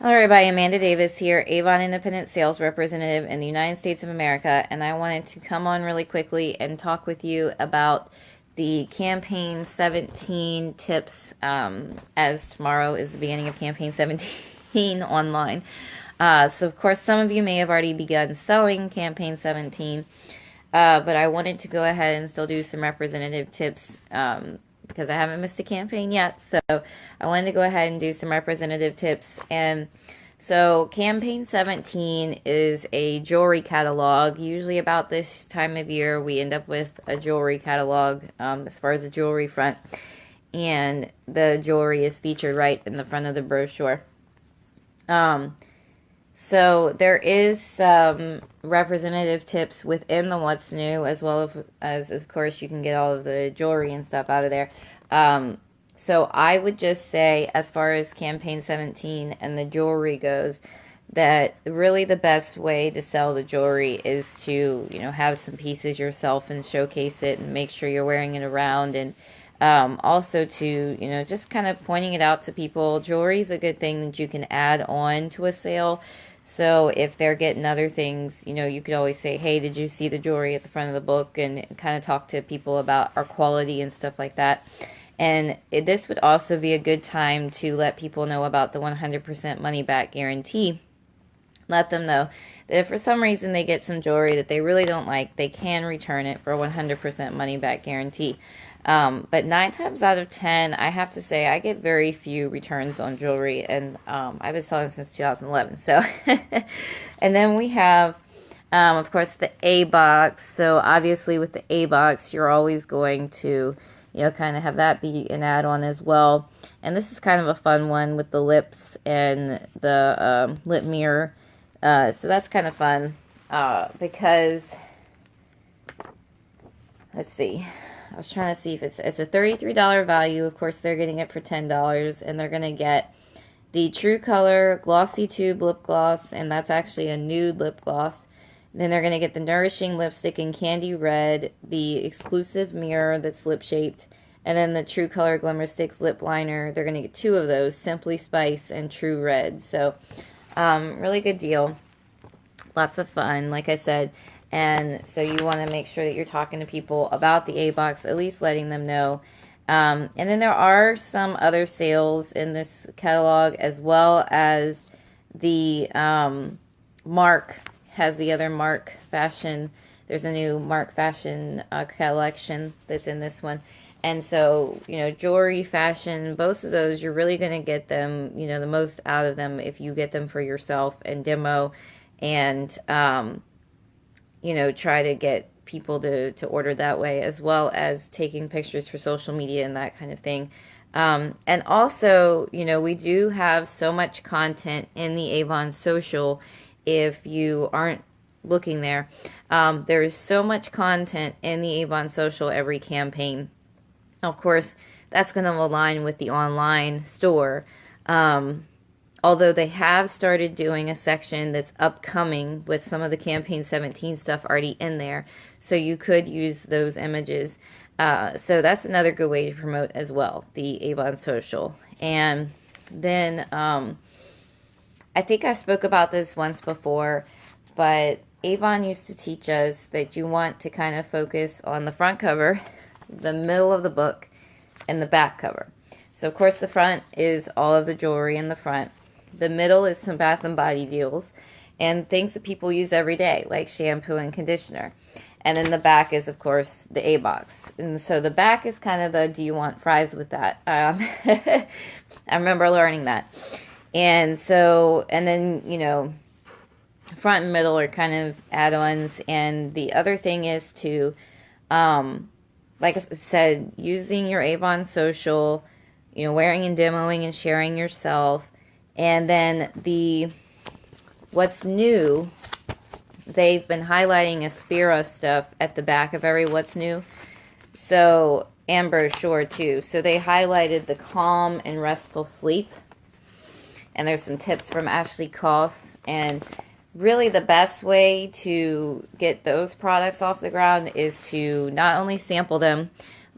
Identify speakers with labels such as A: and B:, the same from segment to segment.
A: Hello everybody, Amanda Davis here, Avon Independent Sales Representative in the United States of America, and I wanted to come on really quickly and talk with you about the Campaign 17 tips, as tomorrow is the beginning of Campaign 17 online. So of course some of you may have already begun selling Campaign 17, but I wanted to go ahead and still do some representative tips, because I haven't missed a campaign yet. So I wanted to go ahead and do some representative tips. And so Campaign 17 is a jewelry catalog. Usually about this time of year, we end up with a jewelry catalog, as far as the jewelry front. And the jewelry is featured right in the front of the brochure. So there is some representative tips within the What's New, as well as of course, you can get all of the jewelry and stuff out of there. So I would just say, as far as Campaign 17 and the jewelry goes, that really the best way to sell the jewelry is to, have some pieces yourself and showcase it and make sure you're wearing it around, and also to, just kind of pointing it out to people. Jewelry is a good thing that you can add on to a sale. So if they're getting other things, you could always say, hey, did you see the jewelry at the front of the book? And kind of talk to people about our quality and stuff like that. And this would also be a good time to let people know about the 100% money back guarantee. Let them know that if for some reason they get some jewelry that they really don't like, they can return it for a 100% money back guarantee. But 9 times out of 10, I have to say, I get very few returns on jewelry, and I've been selling since 2011. So, and then we have, of course, the A box. So obviously with the A box, you're always going to, kind of have that be an add-on as well. And this is kind of a fun one with the lips and the lip mirror. So that's kind of fun, because, let's see, I was trying to see if it's a $33 value. Of course, they're getting it for $10, and they're going to get the True Color Glossy Tube Lip Gloss, and that's actually a nude lip gloss. Then they're going to get the Nourishing Lipstick in Candy Red, the exclusive mirror that's lip-shaped, and then the True Color Glimmer Sticks Lip Liner. They're going to get 2 of those, Simply Spice and True Red. So, really good deal. Lots of fun, like I said. And so you want to make sure that you're talking to people about the A-Box, at least letting them know. And then there are some other sales in this catalog, as well as the Mark has the other Mark Fashion. There's a new Mark Fashion collection that's in this one. And so, jewelry, fashion, both of those, you're really going to get them, the most out of them if you get them for yourself and demo, and, try to get people to order that way, as well as taking pictures for social media and that kind of thing. And also, we do have so much content in the Avon Social. If you aren't looking there, there is so much content in the Avon Social every campaign. Of course, that's going to align with the online store. Although they have started doing a section that's upcoming with some of the Campaign 17 stuff already in there. So you could use those images. So that's another good way to promote as well, the Avon Social. And then I think I spoke about this once before, but Avon used to teach us that you want to kind of focus on the front cover, the middle of the book, and the back cover. So of course the front is all of the jewelry in the front. The middle is some bath and body deals and things that people use every day, like shampoo and conditioner. And then the back is, of course, the A-Box. And so the back is kind of the, do you want fries with that? I remember learning that. And so, and then, front and middle are kind of add-ons. And the other thing is to, like I said, using your Avon Social, wearing and demoing and sharing yourself. And then the What's New, they've been highlighting Aspira stuff at the back of every What's New. So, and brochure too. So they highlighted the Calm and Restful Sleep. And there's some tips from Ashley Koff. And really the best way to get those products off the ground is to not only sample them,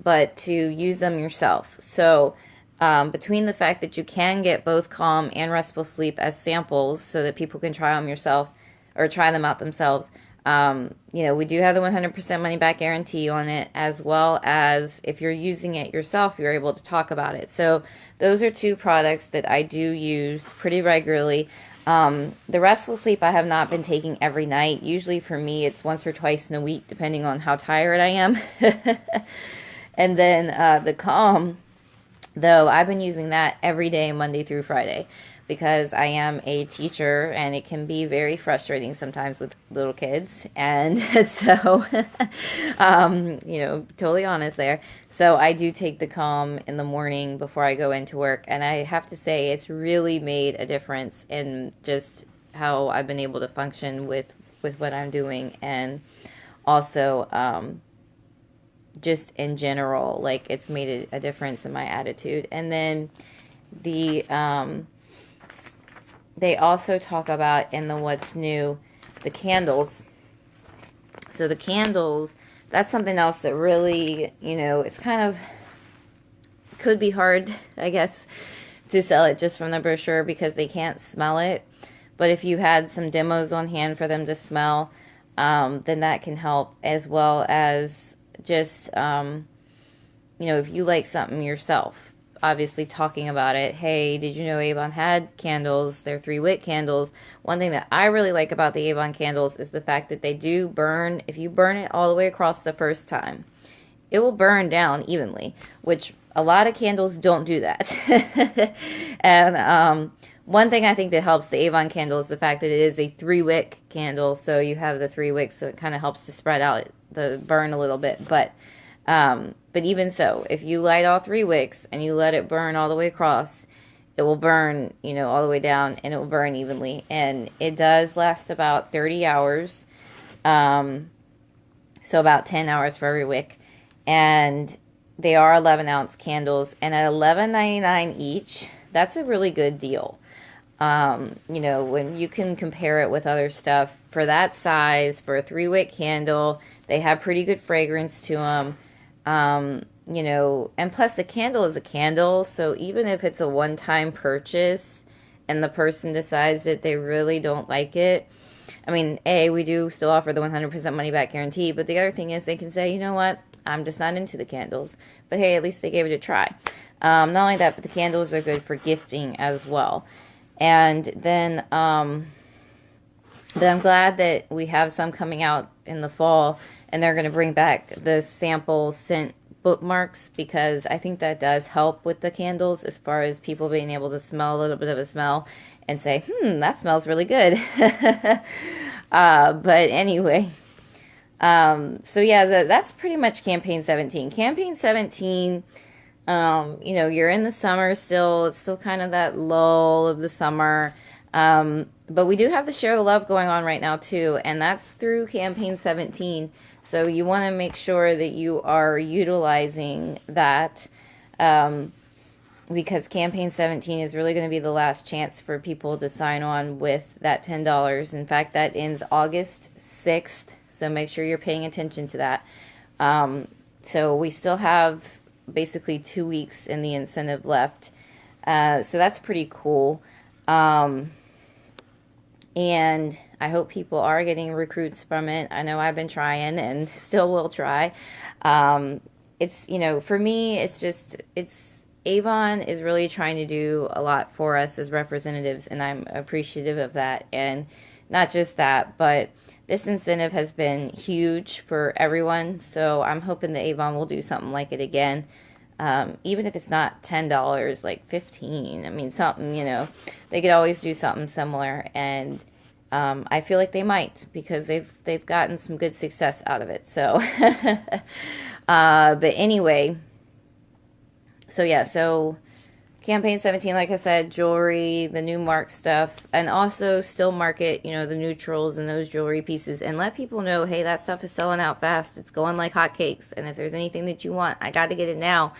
A: but to use them yourself. So between the fact that you can get both Calm and Restful Sleep as samples so that people can try them yourself or try them out themselves. You know, we do have the 100% money back guarantee on it, as well as if you're using it yourself, you're able to talk about it. So those are two products that I do use pretty regularly. The Restful Sleep I have not been taking every night. Usually for me, it's once or twice in a week, depending on how tired I am. And then the Calm, though, I've been using that every day, Monday through Friday, because I am a teacher and it can be very frustrating sometimes with little kids. And so, you know, totally honest there. So I do take the Calm in the morning before I go into work. And I have to say, it's really made a difference in just how I've been able to function with what I'm doing. And also, just in general, like, it's made a difference in my attitude. And then the they also talk about in the what's new, the candles. So the candles, that's something else that really, you know, it's kind of could be hard, I guess, to sell it just from the brochure because they can't smell it. But if you had some demos on hand for them to smell, then that can help, as well as just, you know, if you like something yourself, obviously talking about it. Hey, did you know Avon had candles? They're 3-wick candles. One thing that I really like about the Avon candles is the fact that they do burn. If you burn it all the way across the first time, it will burn down evenly, which a lot of candles don't do that. And one thing I think that helps the Avon candle is the fact that it is a 3-wick candle, so you have the 3 wicks, so it kind of helps to spread out the burn a little bit. But even so, if you light all 3 wicks and you let it burn all the way across, it will burn, you know, all the way down, and it will burn evenly. And it does last about 30 hours, so about 10 hours for every wick. And they are 11-ounce candles, and at $11.99 each, that's a really good deal. You know, when you can compare it with other stuff for that size, for a 3-wick candle, they have pretty good fragrance to them. You know, and plus the candle is a candle, so even if it's a one-time purchase and the person decides that they really don't like it, I mean, we do still offer the 100% money-back guarantee, but the other thing is they can say, you know what, I'm just not into the candles. But hey, at least they gave it a try. Not only that, but the candles are good for gifting as well. And then, but I'm glad that we have some coming out in the fall, and they're going to bring back the sample scent bookmarks, because I think that does help with the candles as far as people being able to smell a little bit of a smell and say, that smells really good. But anyway, so yeah, that's pretty much campaign 17. Campaign 17, you know, you're in the summer still. It's still kind of that lull of the summer. But we do have the Share the Love going on right now too, and that's through campaign 17. So you want to make sure that you are utilizing that, because campaign 17 is really going to be the last chance for people to sign on with that $10. In fact, that ends August 6th. So make sure you're paying attention to that. So we still have basically 2 weeks in the incentive left. So that's pretty cool. And I hope people are getting recruits from it. I know I've been trying and still will try. It's, you know, for me, it's Avon is really trying to do a lot for us as representatives, and I'm appreciative of that. And not just that, but this incentive has been huge for everyone. So I'm hoping that Avon will do something like it again. Even if it's not $10, like $15, I mean, something, you know, they could always do something similar. And I feel like they might, because they've gotten some good success out of it. So, but anyway, so yeah, so campaign 17, like I said, jewelry, the new mark stuff, and also still market, you know, the neutrals and those jewelry pieces, and let people know, hey, that stuff is selling out fast. It's going like hotcakes. And if there's anything that you want, I got to get it now,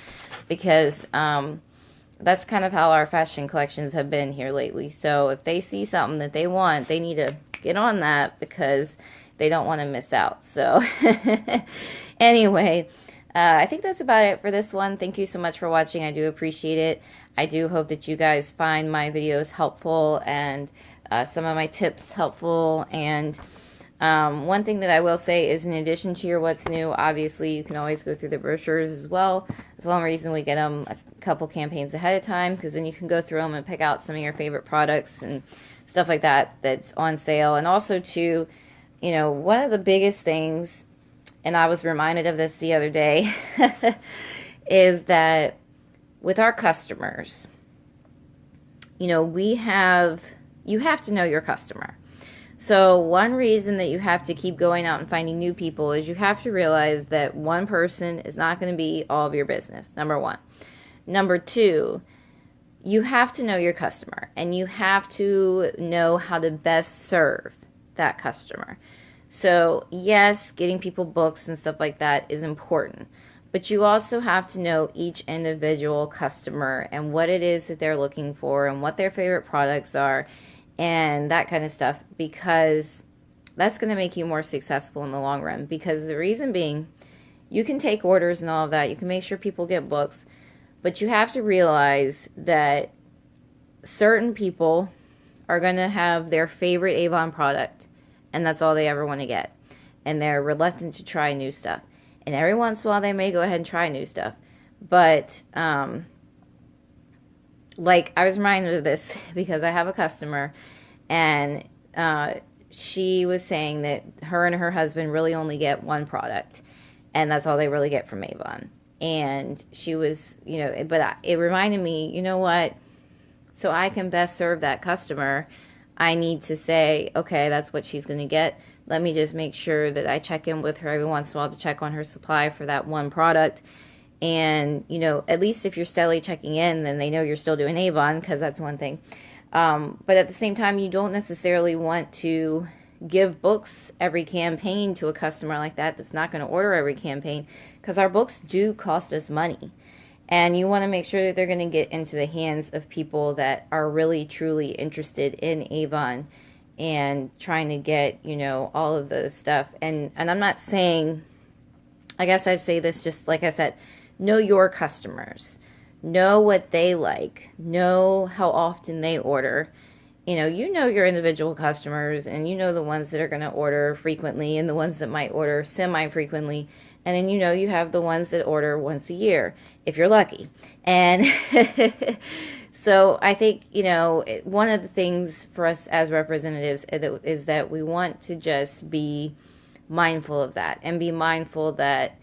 A: because that's kind of how our fashion collections have been here lately. So if they see something that they want, they need to get on that, because they don't want to miss out. So anyway, I think that's about it for this one. Thank you so much for watching. I do appreciate it. I do hope that you guys find my videos helpful and some of my tips helpful. And one thing that I will say is, in addition to your what's new, obviously you can always go through the brochures as well. That's one reason we get them a couple campaigns ahead of time, because then you can go through them and pick out some of your favorite products and stuff like that that's on sale. And also too, you know, one of the biggest things, and I was reminded of this the other day, is that with our customers, you know, you have to know your customer. So one reason that you have to keep going out and finding new people is you have to realize that one person is not going to be all of your business, number one. Number two, you have to know your customer, and you have to know how to best serve that customer. So yes, getting people books and stuff like that is important, but you also have to know each individual customer and what it is that they're looking for and what their favorite products are and that kind of stuff, because that's going to make you more successful in the long run. Because the reason being, you can take orders and all of that, you can make sure people get books, but you have to realize that certain people are going to have their favorite Avon product, and that's all they ever want to get. And they're reluctant to try new stuff. And every once in a while, they may go ahead and try new stuff. But, like, I was reminded of this because I have a customer, and she was saying that her and her husband really only get one product. And that's all they really get from Avon. And she was, you know, but it reminded me, you know what? So I can best serve that customer, I need to say, okay, that's what she's going to get. Let me just make sure that I check in with her every once in a while to check on her supply for that one product. And, you know, at least if you're steadily checking in, then they know you're still doing Avon, because that's one thing. But at the same time, you don't necessarily want to give books every campaign to a customer like that that's not going to order every campaign, because our books do cost us money. And you want to make sure that they're going to get into the hands of people that are really, truly interested in Avon and trying to get, you know, all of the stuff. And I'm not saying, I guess I'd say this just like I said, know your customers. Know what they like. Know how often they order. You know your individual customers, and you know the ones that are going to order frequently and the ones that might order semi-frequently. And then you have the ones that order once a year, if you're lucky. And so I think, you know, one of the things for us as representatives is that we want to just be mindful of that, and be mindful that,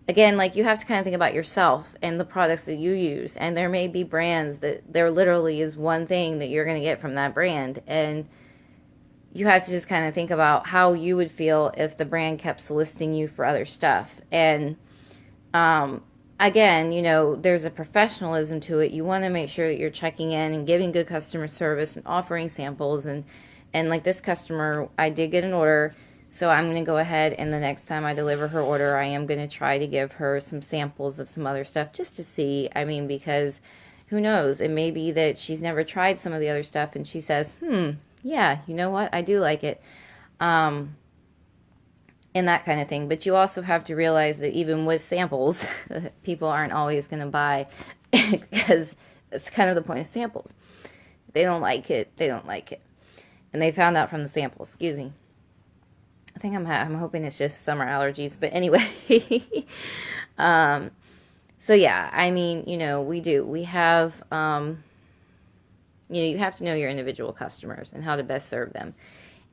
A: again, like, you have to kind of think about yourself and the products that you use. And there may be brands that there literally is one thing that you're going to get from that brand. And you have to just kind of think about how you would feel if the brand kept soliciting you for other stuff. And again, you know, there's a professionalism to it. You want to make sure that you're checking in and giving good customer service and offering samples. And like this customer, I did get an order, so I'm going to go ahead, and the next time I deliver her order, I am going to try to give her some samples of some other stuff just to see. I mean, because who knows? It may be that she's never tried some of the other stuff, and she says, yeah, you know what? I do like it. And that kind of thing. But you also have to realize that even with samples, people aren't always going to buy, because it's kind of the point of samples. If they don't like it, they don't like it. And they found out from the samples. Excuse me. I think I'm hoping it's just summer allergies. But anyway. So yeah, I mean, you know, we have, you know, you have to know your individual customers and how to best serve them.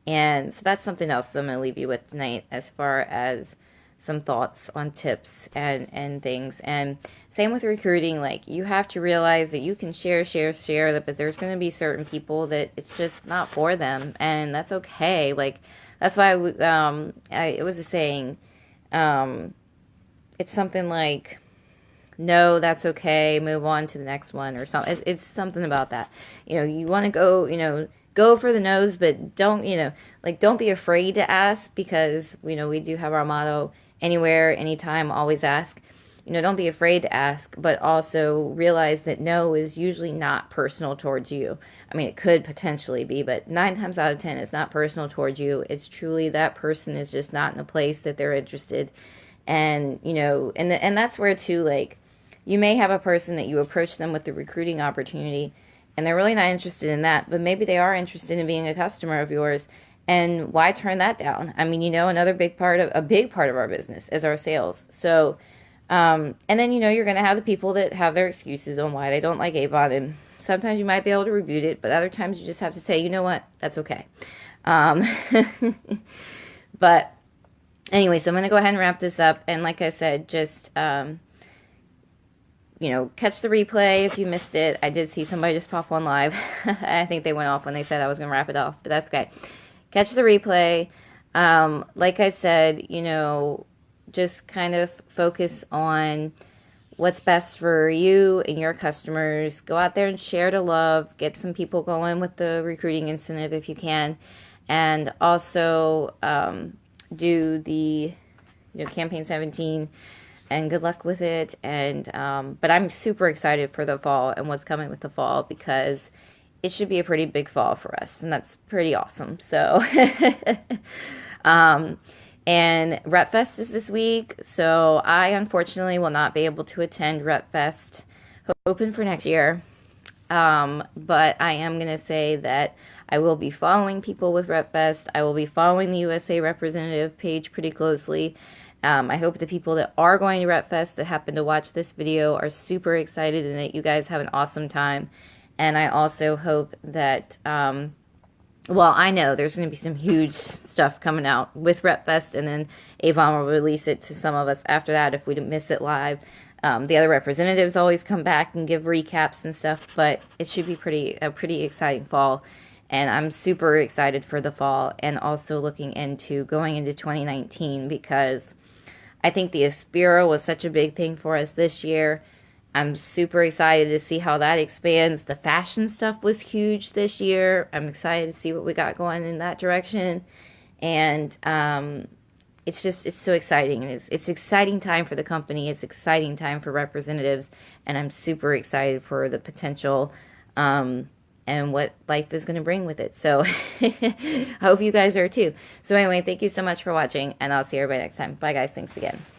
A: And so that's something else that I'm going to leave you with tonight, as far as some thoughts on tips and things. And same with recruiting. Like, you have to realize that you can share, but there's going to be certain people that it's just not for them, and that's okay. Like, that's why it was a saying. It's something like, no, that's okay, move on to the next one, or something. It's something about that. You know, you want to go, you know, go for the no's, but don't, you know, like, don't be afraid to ask, because, you know, we do have our motto, anywhere, anytime, always ask. You know, don't be afraid to ask, but also realize that no is usually not personal towards you. I mean, it could potentially be, but 9 times out of 10, it's not personal towards you. It's truly that person is just not in a place that they're interested. And, you know, and that's where too, like, you may have a person that you approach them with the recruiting opportunity and they're really not interested in that, but maybe they are interested in being a customer of yours. And why turn that down? I mean, you know, another big part of our business is our sales. So, and then, you know, you're going to have the people that have their excuses on why they don't like Avon. And sometimes you might be able to rebuke it, but other times you just have to say, you know what, that's okay. Um, but anyway, so I'm going to go ahead and wrap this up. And like I said, just, you know, catch the replay if you missed it. I did see somebody just pop on live. I think they went off when they said I was going to wrap it off, but that's okay. Catch the replay. Like I said, you know, just kind of focus on what's best for you and your customers. Go out there and share the love. Get some people going with the recruiting incentive if you can. And also do the, you know, campaign 17, and good luck with it. And but I'm super excited for the fall and what's coming with the fall, because it should be a pretty big fall for us, and that's pretty awesome. So and RepFest is this week, so I unfortunately will not be able to attend RepFest, hoping for next year. But I am going to say that I will be following people with RepFest. I will be following the USA Representative page pretty closely. I hope the people that are going to RepFest that happen to watch this video are super excited and that you guys have an awesome time. And I also hope that, well, I know there's going to be some huge stuff coming out with RepFest, and then Avon will release it to some of us after that if we didn't miss it live. The other representatives always come back and give recaps and stuff, but it should be a pretty exciting fall. And I'm super excited for the fall, and also looking into going into 2019, because I think the Aspira was such a big thing for us this year. I'm super excited to see how that expands. The fashion stuff was huge this year. I'm excited to see what we got going in that direction. And it's so exciting. And it's exciting time for the company. It's exciting time for representatives. And I'm super excited for the potential and what life is going to bring with it. So I hope you guys are too. So anyway, thank you so much for watching, and I'll see everybody next time. Bye guys. Thanks again.